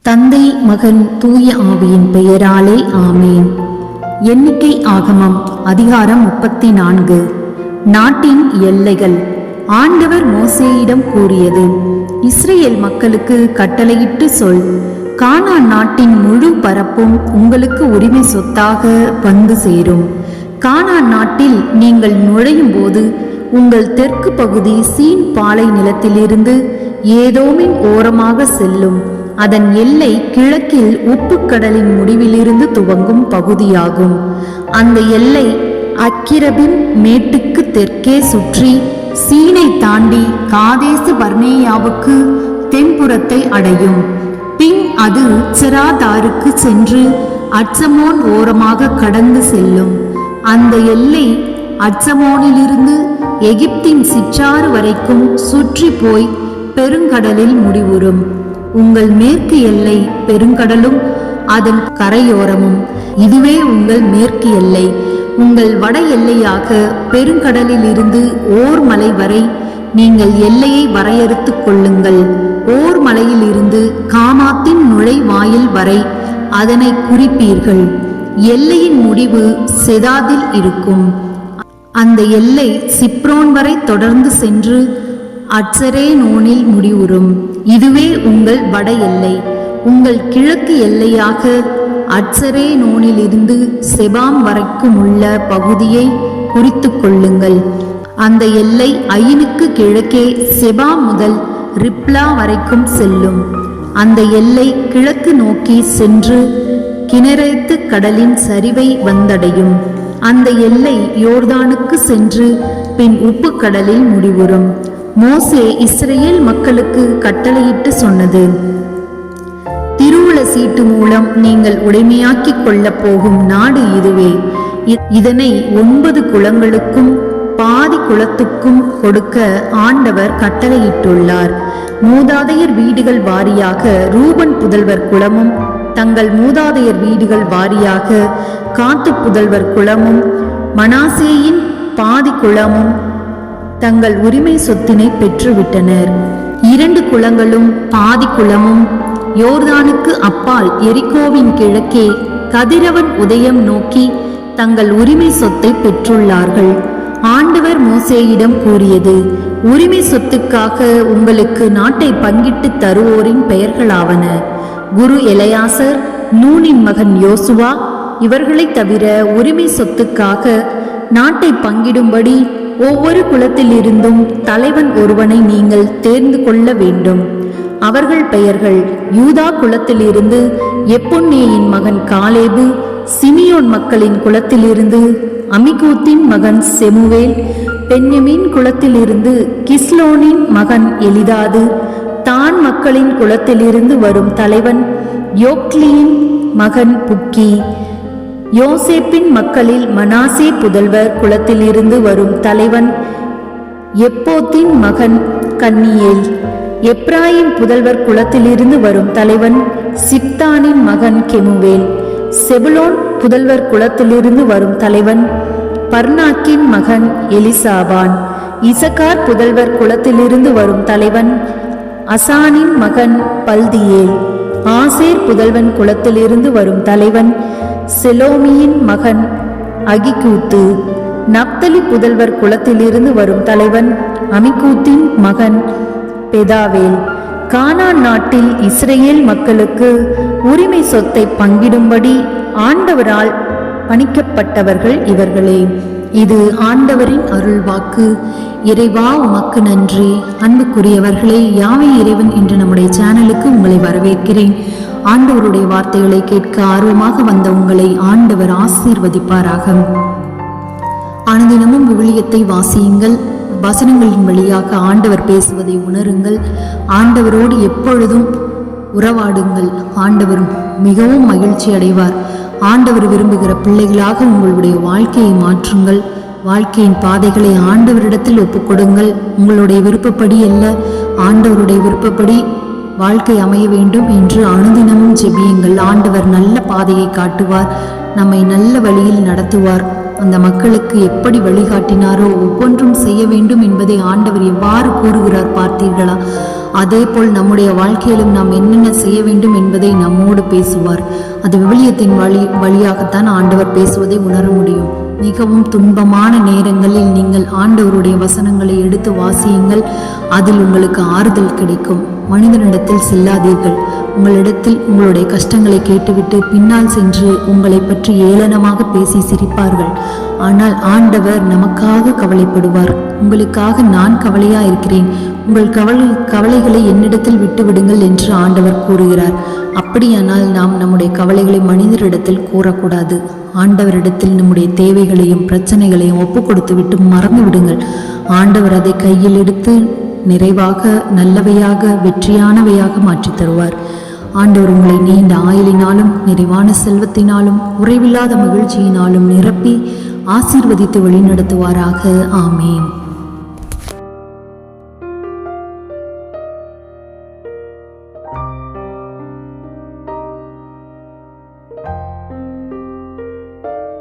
தந்தை மகன் தூய ஆவியின் பெயராலே ஆமேன். எண்ணிக்கை ஆகமம் அதிகாரம் 34. நாட்டின் எல்லைகள். ஆண்டவர் மோசேயிடம் கூறியது: இஸ்ரேல் மக்களுக்கு கட்டளையிட்டு சொல், கானான் நாட்டின் முழு பரப்பும் உங்களுக்கு உரிமை சொத்தாக வந்து சேரும். கானான் நாட்டில் நீங்கள் நுழையும் போது உங்கள் தெற்கு பகுதி சீன் பாலை நிலத்திலிருந்து ஏதோமின் ஓரமாக செல்லும். அதன் எல்லை கிழக்கில் உப்புக்கடலின் முடிவிலிருந்து துவங்கும் பகுதியாகும். அந்த எல்லை அக்கிரபிம் மேட்டுக்கு தெற்கே சுற்றி சீனை தாண்டி காதேசு பர்னேயாவுக்கு தென்புறத்தை அடையும். பின் அது செராதாருக்கு சென்று அட்சமோன் ஓரமாக கடந்து செல்லும். அந்த எல்லை அட்சமோனிலிருந்து எகிப்தின் சிற்றாறு வரைக்கும் சுற்றி போய் பெருங்கடலில் முடிவுறும். உங்கள் மேற்கு எல்லை பெருங்கடலும் அதன் கரையோரமும். இதுவே உங்கள் மேற்கு எல்லை. உங்கள் வட எல்லையாக பெருங்கடலில் இருந்து ஓர் மலை வரை நீங்கள் எல்லையை வரையறுத்து கொள்ளுங்கள். ஓர் மலையில் இருந்து காமாத்தின் நுழைவாயில் வரை அதனை குறிப்பீர்கள். எல்லையின் முடிவு செதாதில் இருக்கும். அந்த எல்லை சிப்ரோன் வரை தொடர்ந்து சென்று அட்சரேனோனில் முடிவுறும். இதுவே உங்கள் வட எல்லை. உங்கள் கிழக்கு எல்லையாக அட்சரேனோனிலிருந்து செபாம் வரைக்கும் உள்ள பகுதியை குறித்து கொள்ளுங்கள். அந்த எல்லை ஐனுக்கு கிழக்கே செபாம் முதல் ரிப்லா வரைக்கும் செல்லும். அந்த எல்லை கிழக்கு நோக்கி சென்று கினரேத்து கடலின் சரிவை வந்தடையும். அந்த எல்லை யோர்தானுக்கு சென்று பின் உப்பு கடலில் முடிவுறும். மோசே இஸ்ரேல் மக்களுக்கு கட்டளையிட்டு சொன்னது: திருவுள சீட்டு மூலம் நீங்கள் உடைமையாக்கி கொள்ளப் போகும் நாடு இதுவே. இதனை 9 குலங்களுக்கும் பாதி குலத்துக்கும் கொடுக்க ஆண்டவர் கட்டளையிட்டுள்ளார். மூதாதையர் வீடுகள் வாரியாக ரூபன் புதல்வர் குலமும், தங்கள் மூதாதையர் வீடுகள் வாரியாக காத்து புதல்வர் குலமும், மனாசேயின் பாதி குலமும் தங்கள் உரிமை சொத்தினை பெற்றுவிட்டனர். 2 குலங்களும் பாதி குலமும் யோர்தானுக்கு அப்பால் எரிகோவின் கிழக்கே கதிரவன் உதயம் நோக்கி தங்கள் உரிமை சொத்தை பெற்றுள்ளார்கள். ஆண்டவர் மோசேயிடம் கூறியது: உரிமை சொத்துக்காக உங்களுக்கு நாட்டை பங்கிட்டு தருவோரின் பெயர்களாவன: குரு எலையாசர், நூனின் மகன் யோசுவா. இவர்களை தவிர உரிமை சொத்துக்காக நாட்டை பங்கிடும்படி ஒவ்வொரு குலத்தில் இருந்தும் தலைவன் ஒருவனை நீங்கள் தேர்ந்து கொள்ள வேண்டும். அவர்கள் பெயர்கள்: யூதா குலத்திலிருந்து எப்புன்னேயின் மகன் காலேபு, சிமியோன் மக்களின் குலத்திலிருந்து அமிகூத்தின் மகன் செமுவேல், பென்யமீன் குலத்திலிருந்து கிஸ்லோனின் மகன் எலிதாது, தான் மக்களின் குலத்திலிருந்து வரும் தலைவன் யோக்லியின் மகன் புக்கி, யோசேப்பின் மக்களில் மனாசே புதல்வர் குலத்திலிருந்து வரும் தலைவன் எப்போத்தின் மகன் கன்னியேல், எப்ராயிம் புதல்வர் குலத்திலிருந்து வரும் தலைவன் சிப்தானின் மகன் கெமுவேல், செபுலோன் புதல்வர் குலத்திலிருந்து வரும் தலைவன் பர்னாக்கின் மகன் எலிசாபான், இசக்கார் புதல்வர் குலத்திலிருந்து வரும் தலைவன் அசானின் மகன் பல்தியேல், ஆசேர் புதல்வன் குலத்திலிருந்து வரும் தலைவன் செலோமியின் மகன் அகிகூத்து, நப்தலி புதல்வர் குலத்திலிருந்து வரும் தலைவன் அமிகூத்தின் மகன் பெதாவேல். கானான் நாட்டில் இஸ்ரேல் மக்களுக்கு உரிமை சொத்தை பங்கிடும்படி ஆண்டவரால் பணிக்கப்பட்டவர்கள் இவர்களே. இது ஆண்டவரின் அருள்வாக்கு. இறைவா, உமக்கு நன்றி. அன்புக்குரியவர்களே, யாவே இறைவன் என்ற நம்முடைய சேனலுக்கு உங்களை வரவேற்கிறேன். ஆண்டவருடைய வார்த்தைகளை கேட்க ஆர்வமாக வந்த உங்களை ஆண்டவர் ஆசீர்வதிப்பாராக. அனுதினமும் விவிலியத்தை வாசியுங்கள். வசனங்களின் வழியாக ஆண்டவர் பேசுவதை உணருங்கள். ஆண்டவரோடு எப்பொழுதும் உறவாடுங்கள். ஆண்டவர் மிகவும் மகிழ்ச்சி அடைவார். ஆண்டவர் விரும்புகிற பிள்ளைகளாக உங்களுடைய வாழ்க்கையை மாற்றுங்கள். வாழ்க்கையின் பாதைகளை ஆண்டவரிடத்தில் ஒப்புக்கொடுங்கள். உங்களுடைய விருப்பப்படி அல்ல, ஆண்டவருடைய விருப்பப்படி வாழ்க்கை அமைய வேண்டும் என்று அனுதினமும் ஜெபியுங்கள். ஆண்டவர் நல்ல பாதையை காட்டுவார், நம்மை நல்ல வழியில் நடத்துவார். அந்த மக்களுக்கு எப்படி வழிகாட்டினாரோ ஒவ்வொன்றும் செய்ய வேண்டும் என்பதை ஆண்டவர் எவ்வாறு கூறுகிறார் பார்த்தீர்களா? அதே போல் நம்முடைய வாழ்க்கையிலும் நாம் என்னென்ன செய்ய வேண்டும் என்பதை நம்மோடு பேசுவார். அது விவிலியத்தின் வழியாகத்தான் ஆண்டவர் பேசுவதை உணர முடியும். மிகவும் துன்பமான நேரங்களில் நீங்கள் ஆண்டவருடைய வசனங்களை எடுத்து வாசியுங்கள். அதில் உங்களுக்கு ஆறுதல் கிடைக்கும். மனிதனிடத்தில் செல்லாதீர்கள். உங்களிடத்தில் உங்களுடைய கஷ்டங்களை கேட்டுவிட்டு பின்னால் சென்று உங்களை பற்றி ஏளனமாக பேசி சிரிப்பார்கள். ஆனால் ஆண்டவர் நமக்காக கவலைப்படுவார். உங்களுக்காக நான் கவலையா இருக்கிறேன், உங்கள் கவலைகளை என்னிடத்தில் விட்டு விடுங்கள் என்று ஆண்டவர் கூறுகிறார். அப்படியானால் நாம் நம்முடைய கவலைகளை மனிதரிடத்தில் கூறக்கூடாது. ஆண்டவரிடத்தில் நம்முடைய தேவைகளையும் பிரச்சனைகளையும் ஒப்பு கொடுத்து விட்டு மறந்து விடுங்கள். ஆண்டவர் அதை கையில் எடுத்து நிறைவாக, நல்லவையாக, வெற்றியானவையாக மாற்றித் தருவார். ஆண்டவர் உங்களை நீண்ட ஆயுளினாலும் நிறைவான செல்வத்தினாலும் குறைவில்லாத மகிழ்ச்சியினாலும் நிரப்பி ஆசீர்வதித்து வழிநடத்துவாராக. ஆமேன்.